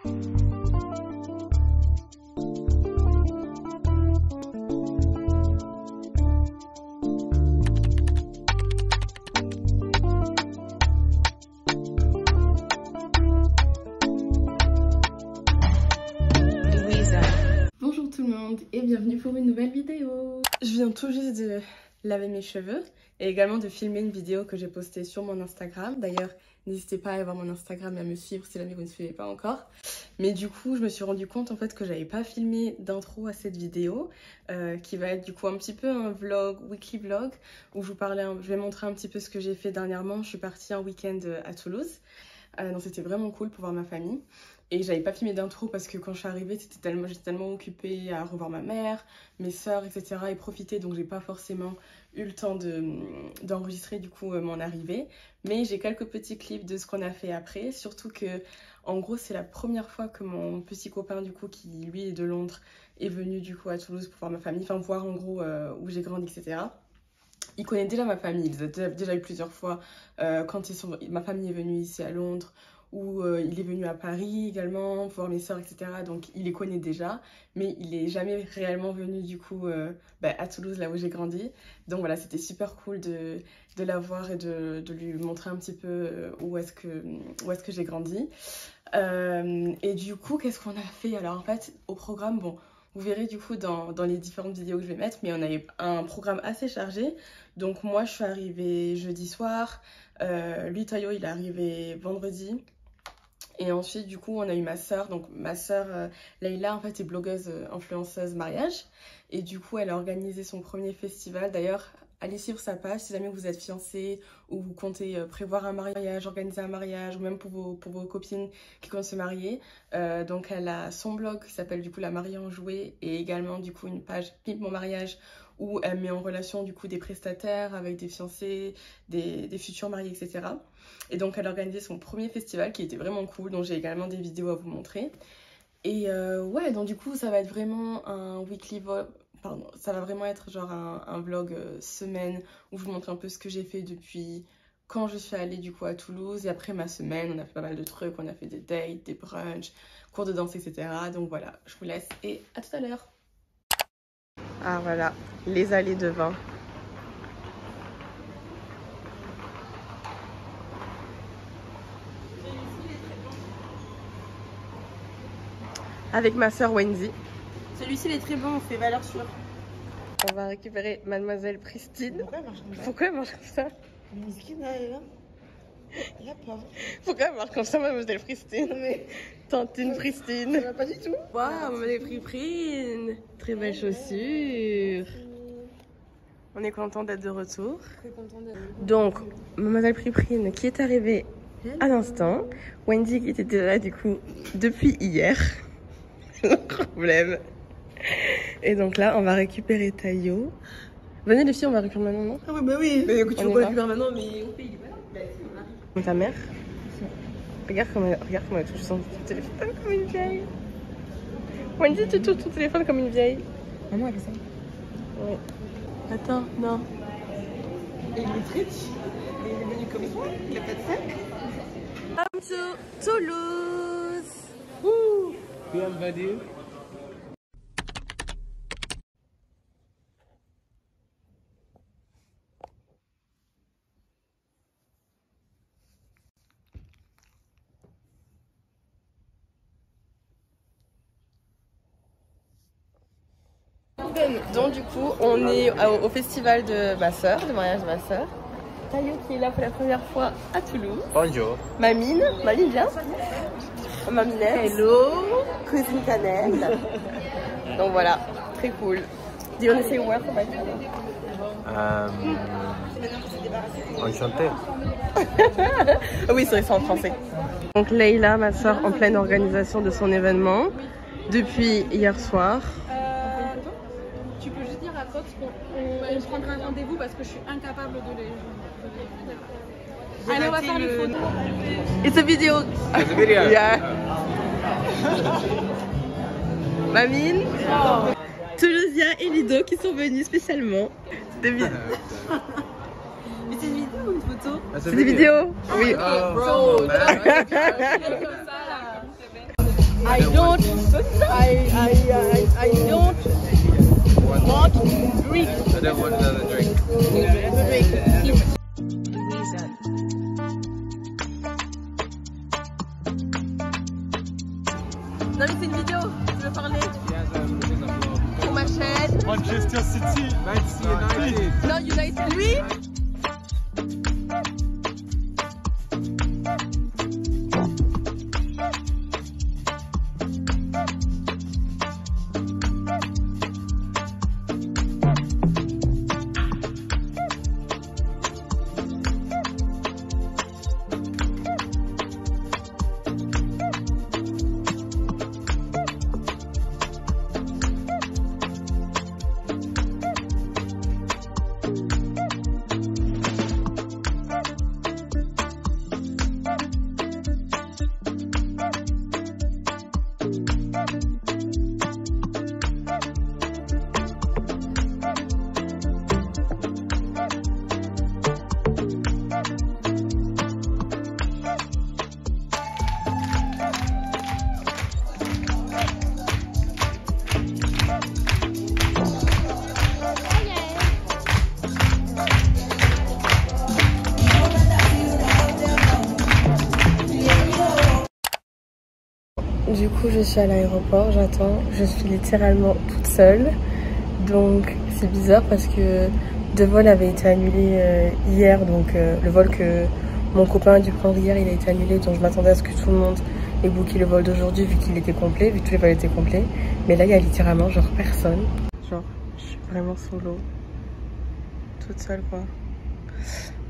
Et bienvenue pour une nouvelle vidéo. Je viens tout juste de laver mes cheveux et également de filmer une vidéo que j'ai postée sur mon Instagram. D'ailleurs, n'hésitez pas à aller voir mon Instagram et à me suivre si jamais vous ne suivez pas encore. Mais du coup, je me suis rendu compte en fait que j'avais pas filmé d'intro à cette vidéo qui va être du coup un petit peu un vlog, weekly vlog où je vais montrer un petit peu ce que j'ai fait dernièrement. Je suis partie un week-end à Toulouse. Donc c'était vraiment cool pour voir ma famille. Et j'avais pas filmé d'intro parce que quand je suis arrivée, j'étais tellement occupée à revoir ma mère, mes soeurs, etc. et profiter, donc j'ai pas forcément eu le temps d'enregistrer du coup mon arrivée. Mais j'ai quelques petits clips de ce qu'on a fait après, surtout que en gros c'est la première fois que mon petit copain du coup qui lui est de Londres est venu du coup à Toulouse pour voir ma famille, enfin voir en gros où j'ai grandi, etc. Il connaît déjà ma famille, il les a déjà eu plusieurs fois quand ma famille est venue ici à Londres, ou il est venu à Paris également pour voir mes soeurs, etc. Donc il les connaît déjà, mais il n'est jamais réellement venu du coup à Toulouse, là où j'ai grandi. Donc voilà, c'était super cool de la voir et de lui montrer un petit peu où est-ce que j'ai grandi. Et du coup, qu'est-ce qu'on a fait? Alors en fait, au programme, bon, vous verrez du coup dans les différentes vidéos que je vais mettre, mais on a eu un programme assez chargé. Donc moi, je suis arrivée jeudi soir, lui, Tayo, il est arrivé vendredi. Et ensuite, du coup, on a eu ma soeur. Donc, ma soeur, Leïla, en fait, est blogueuse, influenceuse mariage. Et du coup, elle a organisé son premier festival. D'ailleurs, allez suivre sa page si jamais vous êtes fiancé ou vous comptez prévoir un mariage, organiser un mariage, ou même pour vos copines qui comptent se marier. Donc, elle a son blog qui s'appelle du coup La Mariée en Jouet et également du coup une page Pimp Mon Mariage où elle met en relation du coup des prestataires avec des fiancés, des futurs mariés, etc. Et donc elle a organisé son premier festival qui était vraiment cool, donc j'ai également des vidéos à vous montrer. Et ouais, donc du coup ça va être vraiment un weekly vlog, pardon, ça va vraiment être genre un vlog semaine où je vous montre un peu ce que j'ai fait depuis quand je suis allée du coup à Toulouse. Et après ma semaine, on a fait pas mal de trucs, on a fait des dates, des brunchs, cours de danse, etc. Donc voilà, je vous laisse et à tout à l'heure. Ah voilà, les allées de vin. Avec ma soeur Wendy. Celui-ci il est très bon, on fait valeur sûre. On va récupérer Mademoiselle Pristine. Pourquoi elle marche comme ça? Pourquoi elle marche comme ça, Mademoiselle Pristine? Mais... Tantine Pristine. Ça va pas du tout. Waouh, Mademoiselle Pristine. Très belles chaussures. On est content d'être de retour. Donc, Mademoiselle Pristine qui est arrivée à l'instant. Wendy qui était déjà du coup depuis hier. Le problème. Et donc là, on va récupérer Tayo. Venez les filles, on va récupérer maintenant, non? Ah oui, bah oui. Mais écoute, tu peux pas récupérer maintenant, mais on fait, il est là. Ta mère? Regarde comment elle touche son téléphone comme une vieille. Wendy, tu touches ton téléphone comme une vieille. Maman, elle fait ça. Ouais. Attends, non. Et il est rich. Et il est venu comme ça. Il a pas de sac. Come to Toulouse. Woo! Bienvenue. Donc du coup, on est au festival de ma soeur, le mariage de ma soeur. Tayo qui est là pour la première fois à Toulouse. Bonjour. Mamine bien. Maminette. Hello. Cousine Cannelle. Donc voilà, très cool. Do you want to say a word for my channel? Enchanté. Oui, c'est en français. Donc Leïla, ma soeur, en pleine organisation de son événement depuis hier soir. Tu peux juste dire à Fox qu'on prendra un rendez-vous parce que je suis incapable de les... Allez, on va faire les photos. It's a video. It's a video. Yeah. Mamine, Toulousia et Lido qui sont venus spécialement. Mais c'est une vidéo ou une photo? C'est des vidéos. Oui. Oh, want Greek. I don't want another drink. Non mais c'est une vidéo, je veux parler pour ma chaîne. Manchester City, Manchester United. Non, United, lui. Du coup, je suis à l'aéroport, j'attends, je suis littéralement toute seule. Donc, c'est bizarre parce que deux vols avaient été annulés hier. Donc, le vol que mon copain a dû prendre hier, il a été annulé. Donc, je m'attendais à ce que tout le monde ait booké le vol d'aujourd'hui vu qu'il était complet, vu que tous les vols étaient complets. Mais là, il y a littéralement genre personne. Genre, je suis vraiment solo. Toute seule, quoi.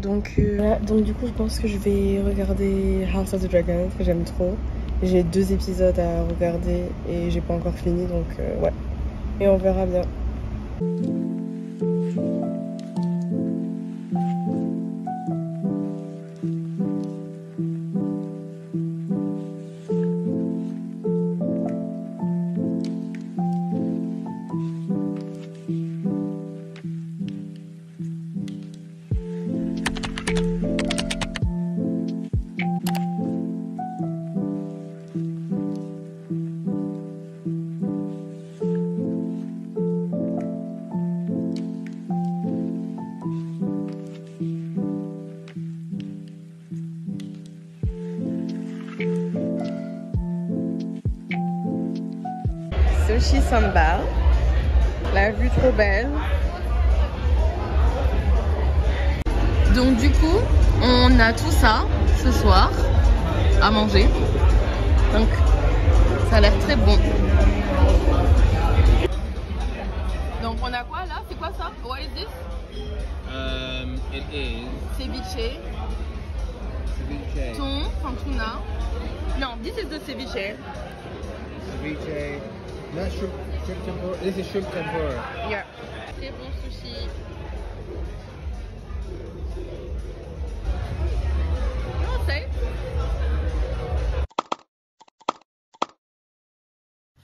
Donc, donc du coup, je pense que je vais regarder House of the Dragon, que j'aime trop. J'ai 2 épisodes à regarder et j'ai pas encore fini, donc ouais. Et on verra bien. Sushi Samba, la vue trop belle. Donc du coup, on a tout ça ce soir à manger. Donc ça a l'air très bon. Donc on a quoi là? C'est quoi ça? What is this? It is Ceviche. ceviche. Thon, enfin tuna. Non, this is the ceviche. Ceviche. Not shrimp tempura. This is shrimp tempura. Yeah. Très bon sushi. Non, c'est.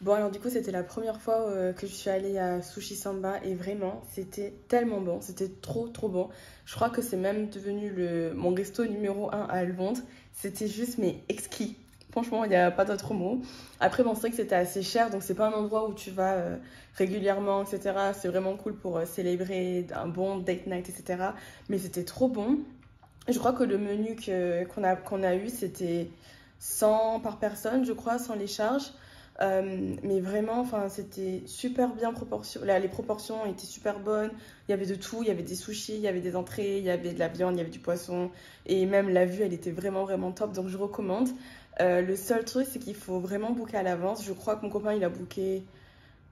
Bon alors du coup c'était la première fois que je suis allée à Sushi Samba et vraiment c'était tellement bon, c'était trop bon. Je crois que c'est même devenu mon resto numéro 1 à Londres. C'était juste mais exquis. Franchement, il n'y a pas d'autre mot. Après, bon, c'est vrai que c'était assez cher, donc c'est pas un endroit où tu vas régulièrement, etc. C'est vraiment cool pour célébrer un bon date night, etc. Mais c'était trop bon. Je crois que le menu qu'on a eu, c'était 100 par personne, je crois, sans les charges. Mais vraiment, enfin, c'était super bien proportionné. Les proportions étaient super bonnes. Il y avait de tout. Il y avait des sushis, il y avait des entrées, il y avait de la viande, il y avait du poisson. Et même la vue, elle était vraiment top. Donc, je recommande. Le seul truc, c'est qu'il faut vraiment booker à l'avance. Je crois que mon copain, il a booké,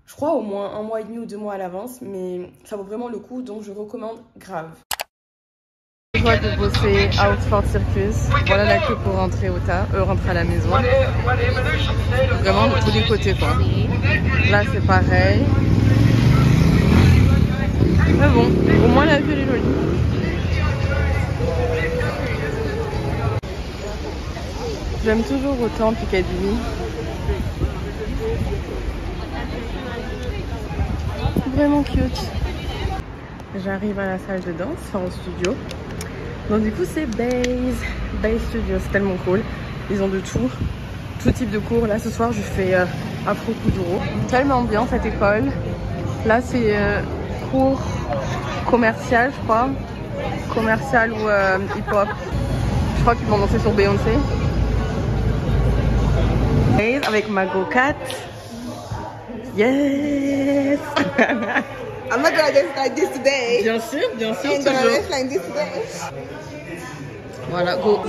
je crois, au moins 1 mois et demi ou 2 mois à l'avance. Mais ça vaut vraiment le coup. Donc, je recommande grave. Je vois de bosser à Oxford Circus. Voilà la queue pour rentrer rentrer à la maison. Vraiment de tous les côtés, quoi. Là, c'est pareil. Mais bon, au moins la vue, elle est jolie. J'aime toujours autant Piccadilly. Vraiment cute. J'arrive à la salle de danse, enfin au studio. Donc du coup c'est Base Studio, c'est tellement cool. Ils ont de tout. tout type de cours. Là ce soir je fais Afro Kuduro. Tellement bien cette école. Là c'est cours commercial je crois. Commercial ou hip-hop. Je crois qu'ils vont danser sur Beyoncé. Avec ma go-cat. Yes. I'm not gonna dance like this today. Bien sûr, I'm gonna toujours. dance like this today. Voilà, go.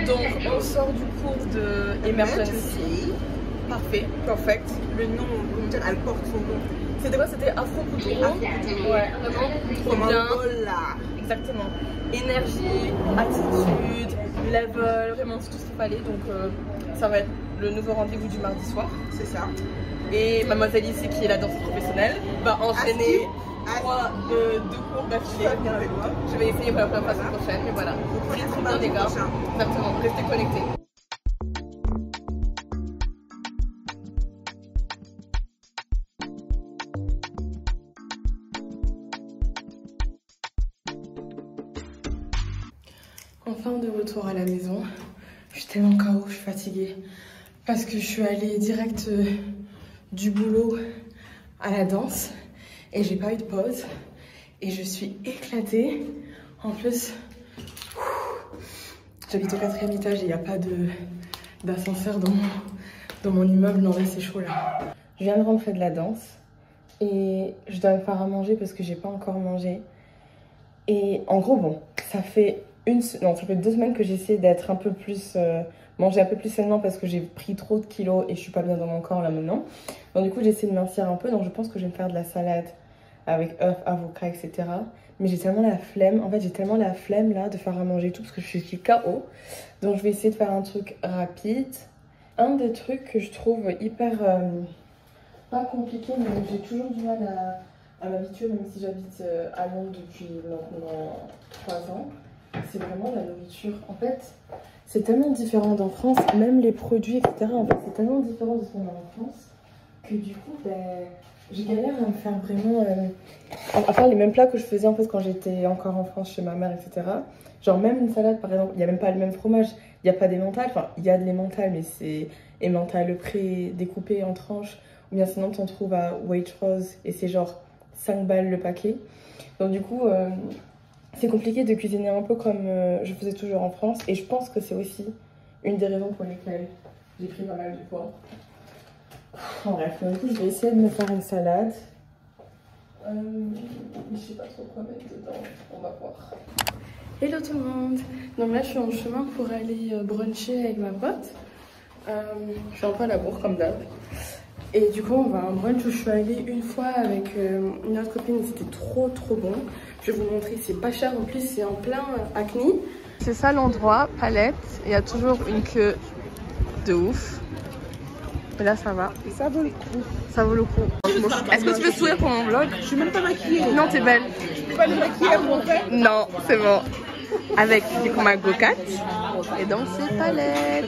Donc on sort du cours de Emergency. Parfait, perfect. Le nom, comment dire, elle porte son nom. C'était quoi? C'était Afro Kuduro. Ouais, vraiment trop bien. Voilà. Exactement. Énergie, attitude, level, vraiment c'est tout ce qu'il fallait. Donc ça va être le nouveau rendez-vous du mardi soir. C'est ça. Et mademoiselle ici qui est la danseuse professionnelle va enchaîner deux cours d'affilée. Je vais essayer pour la première fois la semaine prochaine, mais voilà. Très très bien les gars. Exactement, restez connectés. Enfin de retour à la maison. Je suis tellement KO, je suis fatiguée. Parce que je suis allée direct du boulot à la danse. Et j'ai pas eu de pause. Et je suis éclatée. En plus, j'habite au 4e étage et il n'y a pas d'ascenseur dans mon immeuble. Non, là c'est chaud là. Je viens de rentrer de la danse. Et je dois me faire à manger parce que j'ai pas encore mangé. Et en gros, bon, ça fait 2 semaines que j'essaie d'être un peu plus... manger un peu plus sainement parce que j'ai pris trop de kilos et je suis pas bien dans mon corps là maintenant. Donc du coup j'essaie de mincir un peu, donc je pense que je vais me faire de la salade avec œufs, avocats, etc. Mais j'ai tellement la flemme, en fait j'ai tellement la flemme là de faire à manger tout parce que je suis KO. Donc je vais essayer de faire un truc rapide. Un des trucs que je trouve hyper... pas compliqué, mais j'ai toujours du mal à m'habituer même si j'habite à Londres depuis maintenant 3 ans. C'est vraiment la nourriture. En fait, c'est tellement différent d'en France, même les produits, etc. En fait, c'est tellement différent de ce qu'on a en France que du coup, je galère à me faire vraiment... à faire les mêmes plats que je faisais en fait quand j'étais encore en France chez ma mère, etc. Genre même une salade, par exemple, il n'y a même pas le même fromage. Il n'y a pas d'emmental, enfin, il y a de l'emmental, mais c'est emmental pré-découpé en tranches. Ou bien sinon, tu en trouves à Waitrose et c'est genre 5 balles le paquet. Donc du coup... c'est compliqué de cuisiner un peu comme je faisais toujours en France. Et je pense que c'est aussi une des raisons pour lesquelles j'ai pris pas mal de poids. En bref, du coup, je vais essayer de me faire une salade. Je sais pas trop quoi mettre dedans. On va voir. Hello tout le monde. Donc là, je suis en chemin pour aller bruncher avec ma pote. Je suis un peu à la bourre comme d'hab. Et du coup, on va à un brunch où je suis allée une fois avec une autre copine et c'était trop bon. Je vais vous montrer, c'est pas cher en plus, c'est en plein Hackney. C'est ça l'endroit, Palette. Il y a toujours une queue de ouf. Mais là, ça va. Ça vaut le coup. Ça vaut le coup. Est-ce que tu veux sourire pour mon vlog? Je suis même pas maquillée. Non, t'es belle. Je peux pas me maquiller pour mon frère. Non, c'est bon. Avec du coup ma go-cat. Et donc, c'est Palette.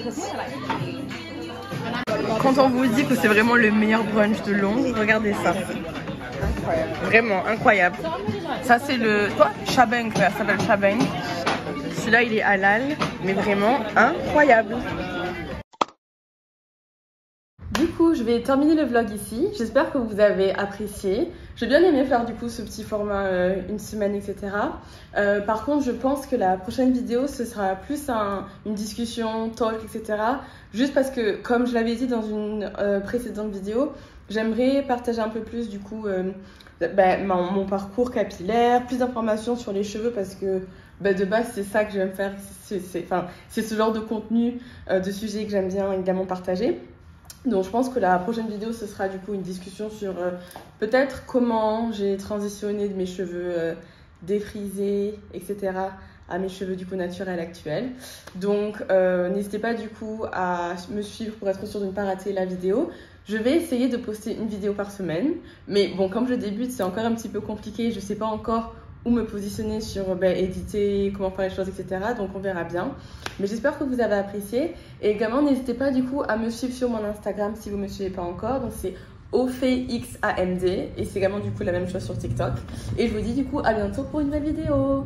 Quand on vous dit que c'est vraiment le meilleur brunch de Londres, regardez ça. Incroyable. Vraiment incroyable. Ça c'est le... Toi, Shabank, ça s'appelle Shabank. Celui-là il est halal, mais vraiment incroyable. Du coup, je vais terminer le vlog ici. J'espère que vous avez apprécié. J'ai bien aimé faire du coup ce petit format une semaine, etc. Par contre, je pense que la prochaine vidéo, ce sera plus une discussion, talk, etc. Juste parce que, comme je l'avais dit dans une précédente vidéo, j'aimerais partager un peu plus du coup mon parcours capillaire, plus d'informations sur les cheveux parce que de base, c'est ça que j'aime faire. C'est ce genre de contenu, de sujet que j'aime bien également partager. Donc je pense que la prochaine vidéo ce sera du coup une discussion sur peut-être comment j'ai transitionné de mes cheveux défrisés etc à mes cheveux du coup naturels actuels. Donc n'hésitez pas du coup à me suivre pour être sûr de ne pas rater la vidéo. Je vais essayer de poster une vidéo par semaine, mais bon, comme je débute, c'est encore un petit peu compliqué. Je sais pas encore où me positionner sur éditer, comment faire les choses, etc. Donc on verra bien. Mais j'espère que vous avez apprécié. Et également, n'hésitez pas du coup à me suivre sur mon Instagram si vous ne me suivez pas encore. Donc c'est OFEXAMD et c'est également du coup la même chose sur TikTok. Et je vous dis du coup à bientôt pour une nouvelle vidéo.